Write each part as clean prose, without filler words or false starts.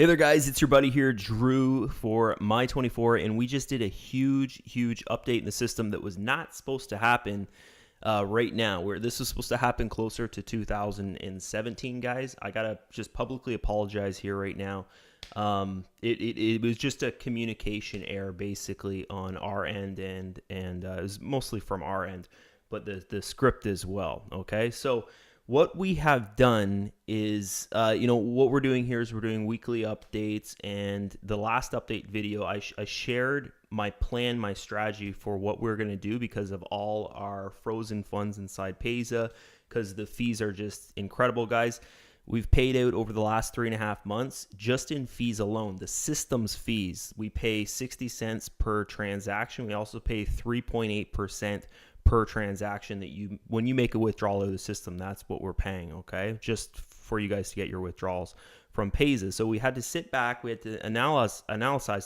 Hey there guys, it's your buddy here, Drew for My24, and we just did a huge update in the system that was not supposed to happen right now. Where this was supposed to happen closer to 2017, guys. I gotta just publicly apologize here right now. It was just a communication error basically on our end, and it was mostly from our end, but the script as well. Okay, so what we have done is, what we're doing here is we're doing weekly updates, and the last update video, I shared my plan, my strategy for what we're going to do because of all our frozen funds inside Payza, because the fees are just incredible, guys. We've paid out over the last 3.5 months, just in fees alone, the system's fees. We pay 60 cents per transaction. We also pay 3.8% per transaction that when you make a withdrawal out of the system. That's what we're paying, okay? Just for you guys to get your withdrawals from Payza. So we had to sit back, we had to analyze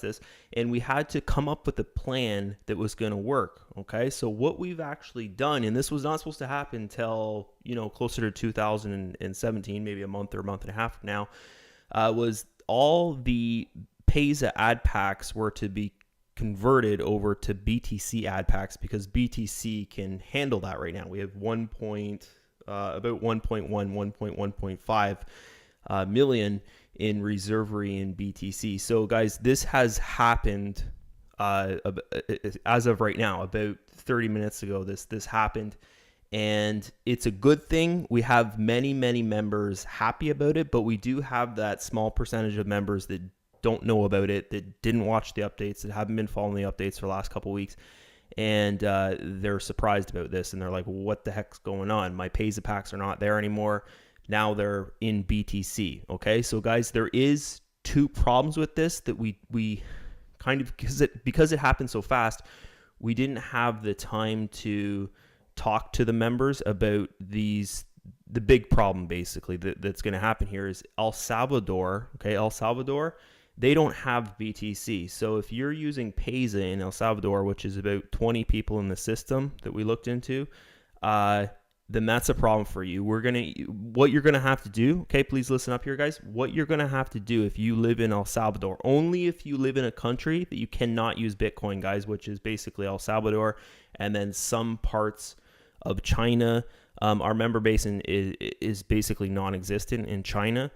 this, and we had to come up with a plan that was going to work, okay? So what we've actually done, and this was not supposed to happen until, closer to 2017, maybe a month or a month and a half from now, was all the Payza ad packs were to be converted over to BTC ad packs, because BTC can handle that right now. We have about 1.1.5 million in reservery in BTC. So guys, this has happened as of right now, about 30 minutes ago. This happened, and it's a good thing. We have many members happy about it, but we do have that small percentage of members that don't know about it, that didn't watch the updates, that haven't been following the updates for the last couple of weeks, and they're surprised about this, and they're like, what the heck's going on? My Payza packs are not there anymore. Now they're in BTC. Okay, so guys, there is two problems with this that we kind of, because it happened so fast, we didn't have the time to talk to the members about these. The big problem basically that's going to happen here is El Salvador. Okay, El Salvador, they don't have BTC. So if you're using Payza in El Salvador, which is about 20 people in the system that we looked into, then that's a problem for you. What you're gonna have to do, okay, please listen up here, guys. What you're gonna have to do if you live in El Salvador, only if you live in a country that you cannot use Bitcoin, guys, which is basically El Salvador, and then some parts of China. Our member base is basically non-existent in China.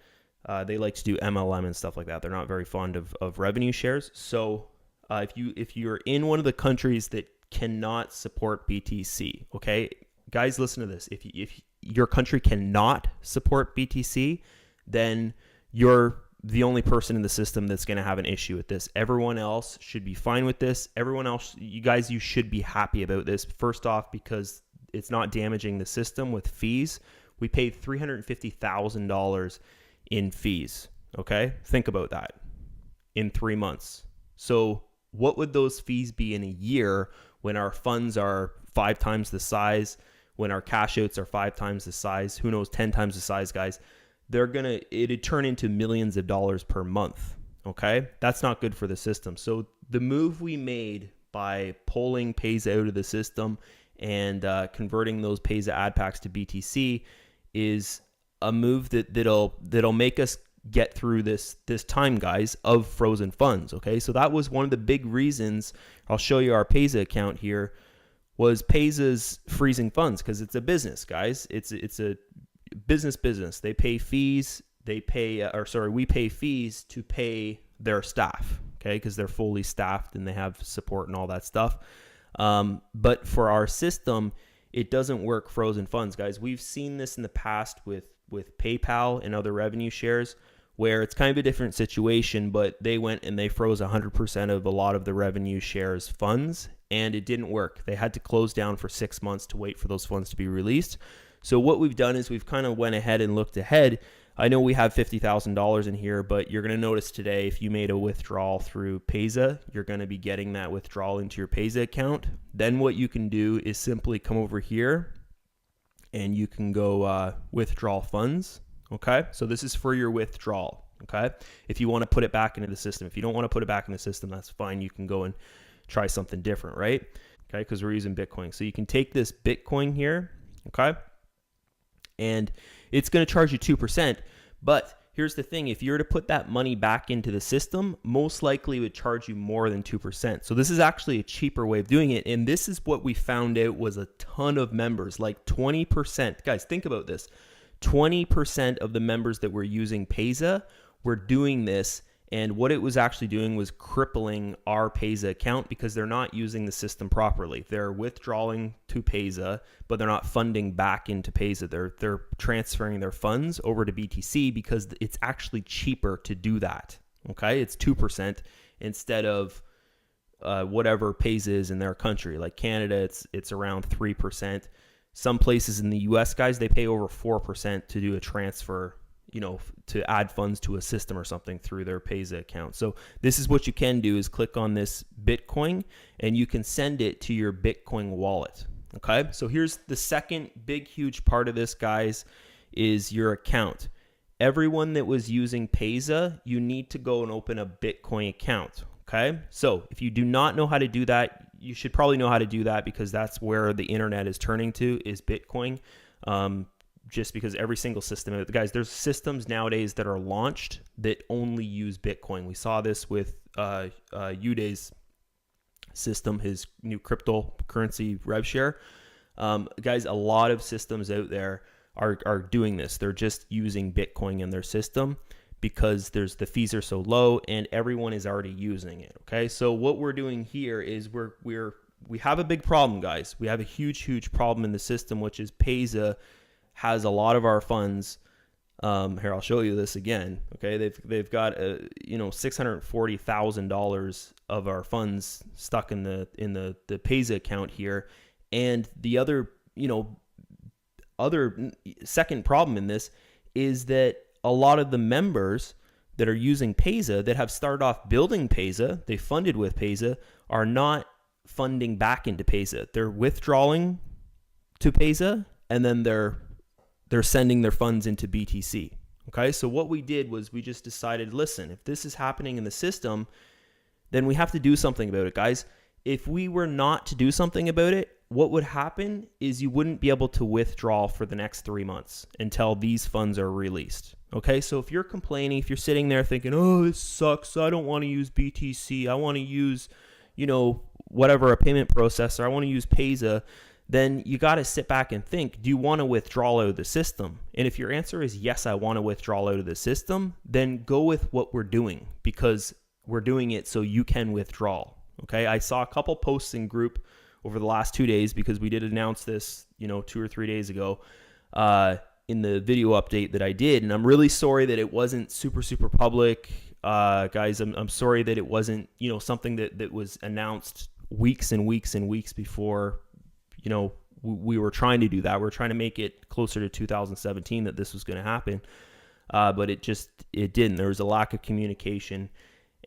They like to do MLM and stuff like that. They're not very fond of revenue shares. So if you're in one of the countries that cannot support BTC, okay, guys, listen to this. If your country cannot support BTC, then you're the only person in the system that's going to have an issue with this. Everyone else should be fine with this. Everyone else, you should be happy about this. First off, because it's not damaging the system with fees. We paid $350,000 in fees. Okay, think about that in 3 months. So what would those fees be in a year when our funds are 5 times the size, when our cash outs are 5 times the size, who knows, 10 times the size, guys? It'd turn into millions of dollars per month. Okay, that's not good for the system. So the move we made by pulling Payza out of the system and converting those Payza ad packs to BTC is a move that'll make us get through this time, guys, of frozen funds. Okay, so that was one of the big reasons. I'll show you our Payza account here. Was Payza's freezing funds, because it's a business, guys. It's a business. They pay fees. We pay fees to pay their staff. Okay, because they're fully staffed and they have support and all that stuff. But for our system, it doesn't work frozen funds, guys. We've seen this in the past with PayPal and other revenue shares, where it's kind of a different situation, but they went and they froze 100% of a lot of the revenue shares funds, and it didn't work. They had to close down for 6 months to wait for those funds to be released. So what we've done is we've kind of went ahead and looked ahead. I know we have $50,000 in here, but you're going to notice today, if you made a withdrawal through Payza, you're going to be getting that withdrawal into your Payza account. Then what you can do is simply come over here and you can go withdraw funds. Okay, so this is for your withdrawal. Okay, if you want to put it back into the system. If you don't want to put it back in the system, that's fine. You can go and try something different, right? Okay, because we're using Bitcoin. So you can take this Bitcoin here, okay, and it's going to charge you 2%, but here's the thing. If you were to put that money back into the system, most likely it would charge you more than 2%. So this is actually a cheaper way of doing it. And this is what we found out was a ton of members, like 20%. Guys, think about this. 20% of the members that were using Payza were doing this. And what it was actually doing was crippling our Payza account because they're not using the system properly. They're withdrawing to Payza, but they're not funding back into Payza. They're transferring their funds over to BTC because it's actually cheaper to do that. Okay, it's 2% instead of whatever Payza is in their country. Like Canada, it's around 3%. Some places in the US, guys, they pay over 4% to do a transfer, you know, to add funds to a system or something through their Payza account. So this is what you can do is click on this Bitcoin and you can send it to your Bitcoin wallet. Okay. So here's the second big, huge part of this, guys, is your account. Everyone that was using Payza, you need to go and open a Bitcoin account. Okay. So if you do not know how to do that, you should probably know how to do that because that's where the internet is turning to, is Bitcoin. Just because every single system, guys, there's systems nowadays that are launched that only use Bitcoin. We saw this with Uday's system, his new cryptocurrency rev share. Guys, a lot of systems out there are doing this. They're just using Bitcoin in their system because the fees are so low and everyone is already using it. Okay, so what we're doing here is we have a big problem, guys. We have a huge problem in the system, which is Payza has a lot of our funds. Here, I'll show you this again. Okay, they've got $640,000 of our funds stuck in the Payza account here, and the other second problem in this is that a lot of the members that are using Payza that have started off building Payza, they funded with Payza, are not funding back into Payza. They're withdrawing to Payza and then they're sending their funds into BTC. Okay, so what we did was we just decided, listen, if this is happening in the system, then we have to do something about it, guys. If we were not to do something about it, what would happen is you wouldn't be able to withdraw for the next 3 months until these funds are released. Okay, so if you're complaining, if you're sitting there thinking, oh, this sucks, I don't want to use BTC, I want to use, whatever, a payment processor, I want to use Payza, then you got to sit back and think, do you want to withdraw out of the system? And if your answer is yes, I want to withdraw out of the system, then go with what we're doing because we're doing it so you can withdraw. Okay, I saw a couple posts in group over the last 2 days because we did announce this, 2 or 3 days ago in the video update that I did. And I'm really sorry that it wasn't super public. Guys, I'm sorry that it wasn't, something that was announced weeks and weeks and weeks before, we were trying to do that. We're trying to make it closer to 2017 that this was going to happen. But it didn't. There was a lack of communication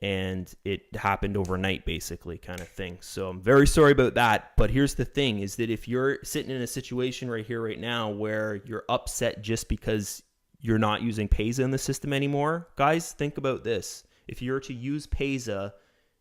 and it happened overnight, basically, kind of thing. So I'm very sorry about that. But here's the thing is that if you're sitting in a situation right here, right now, where you're upset just because you're not using Payza in the system anymore, guys, think about this. If you're to use Payza,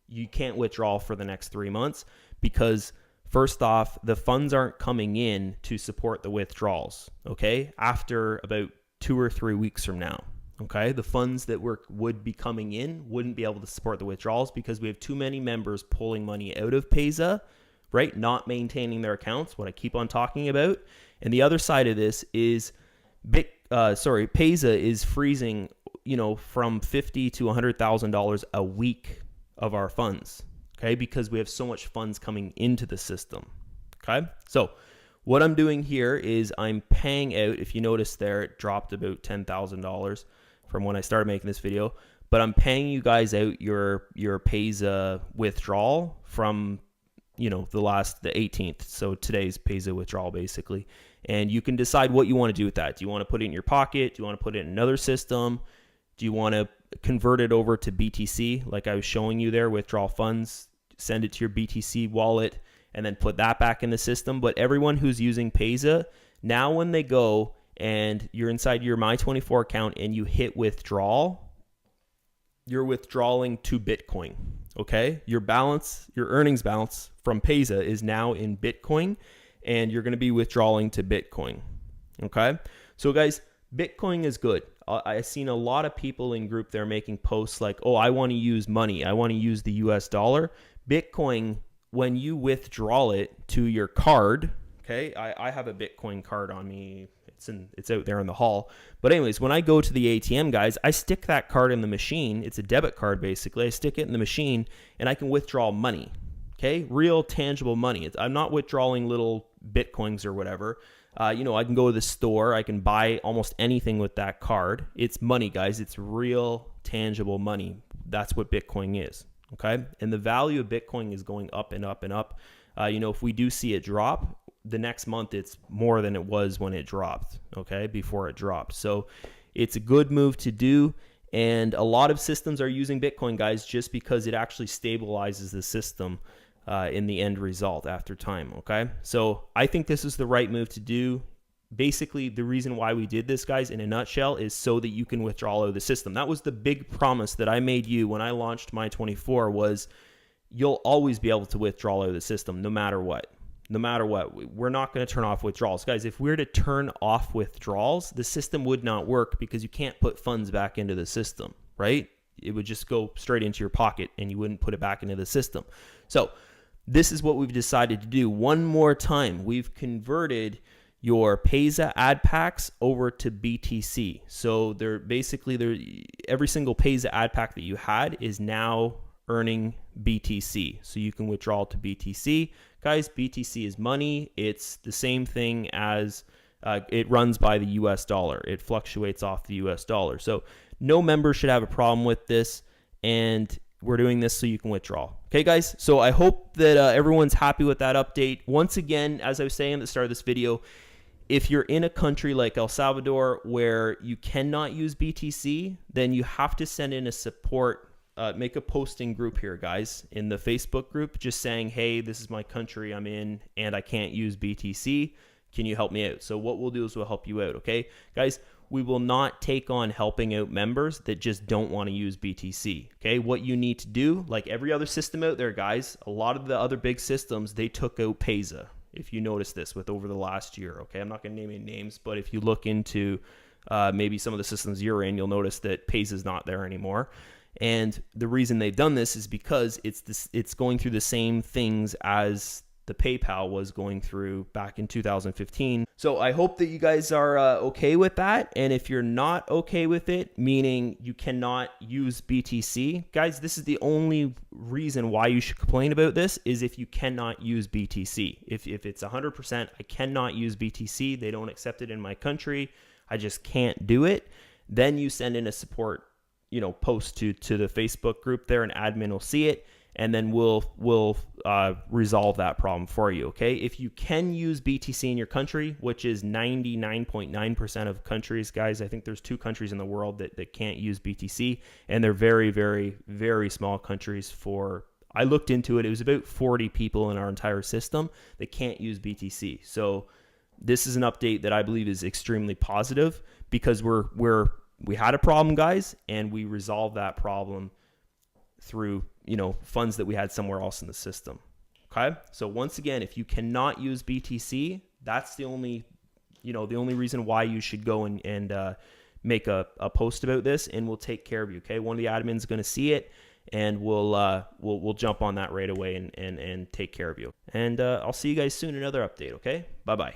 you can't withdraw for the next 3 months because first off, the funds aren't coming in to support the withdrawals, okay? After about 2 or 3 weeks from now, okay? The funds that would be coming in wouldn't be able to support the withdrawals because we have too many members pulling money out of Payza, right? Not maintaining their accounts, what I keep on talking about. And the other side of this is Payza is freezing, from $50,000 to $100,000 a week of our funds. Okay, because we have so much funds coming into the system. Okay, so what I'm doing here is I'm paying out, if you notice there, it dropped about $10,000 from when I started making this video, but I'm paying you guys out your Payza withdrawal from, the 18th. So today's Payza withdrawal, basically. And you can decide what you want to do with that. Do you want to put it in your pocket? Do you want to put it in another system? Do you want to convert it over to BTC, like I was showing you there, withdraw funds, send it to your BTC wallet, and then put that back in the system? But everyone who's using Payza, now when they go and you're inside your My24 account and you hit withdrawal, you're withdrawing to Bitcoin, okay? Your earnings balance from Payza is now in Bitcoin, and you're going to be withdrawing to Bitcoin, okay? So guys, Bitcoin is good. I've seen a lot of people in group there making posts like, oh, I want to use money. I want to use the US dollar. Bitcoin, when you withdraw it to your card, okay, I have a Bitcoin card on me. It's out there in the hall. But anyways, when I go to the ATM, guys, I stick that card in the machine. It's a debit card, basically. I stick it in the machine, and I can withdraw money, okay? Real tangible money. I'm not withdrawing little Bitcoins or whatever. I can go to the store. I can buy almost anything with that card. It's money, guys. It's real tangible money. That's what Bitcoin is, okay? And the value of Bitcoin is going up and up and up. If we do see it drop, the next month it's more than it was when it dropped, okay, before it dropped. So it's a good move to do. And a lot of systems are using Bitcoin, guys, just because it actually stabilizes the system in the end result after time, okay? So I think this is the right move to do. Basically, the reason why we did this, guys, in a nutshell, is so that you can withdraw out of the system. That was the big promise that I made you when I launched My 24 was you'll always be able to withdraw out of the system no matter what. No matter what, we're not going to turn off withdrawals. Guys, if we're to turn off withdrawals, the system would not work because you can't put funds back into the system, right? It would just go straight into your pocket and you wouldn't put it back into the system. So this is what we've decided to do. One more time, we've converted your Payza ad packs over to BTC. So every single Payza ad pack that you had is now earning BTC. So you can withdraw to BTC. Guys, BTC is money. It's the same thing as it runs by the US dollar. It fluctuates off the US dollar. So no member should have a problem with this. And we're doing this so you can withdraw. Okay, guys? So I hope that everyone's happy with that update. Once again, as I was saying at the start of this video, if you're in a country like El Salvador where you cannot use BTC, then you have to send in a support make a posting group here, guys, in the Facebook group, just saying, hey, this is my country I'm in and I can't use BTC. Can you help me out? So what we'll do is we'll help you out, okay? Guys, we will not take on helping out members that just don't want to use BTC, okay? What you need to do, like every other system out there, guys, a lot of the other big systems, they took out Payza, if you notice this with over the last year, okay? I'm not going to name any names, but if you look into maybe some of the systems you're in, you'll notice that Payza is not there anymore. And the reason they've done this is because it's going through the same things as the PayPal was going through back in 2015. So I hope that you guys are okay with that. And if you're not okay with it, meaning you cannot use BTC, guys, this is the only reason why you should complain about this is if you cannot use BTC. If it's 100%, I cannot use BTC. They don't accept it in my country. I just can't do it. Then you send in a support post to the Facebook group there, and admin will see it, and then we'll resolve that problem for you, okay? If you can use BTC in your country, which is 99.9% of countries, guys, I think there's 2 countries in the world that can't use BTC, and they're very, very, very small countries I looked into it, it was about 40 people in our entire system that can't use BTC. So this is an update that I believe is extremely positive because we had a problem, guys, and we resolved that problem through, funds that we had somewhere else in the system. Okay. So once again, if you cannot use BTC, that's the only reason why you should go and make a post about this, and we'll take care of you. Okay. One of the admins is going to see it, and we'll jump on that right away and take care of you. And I'll see you guys soon in another update. Okay. Bye-bye.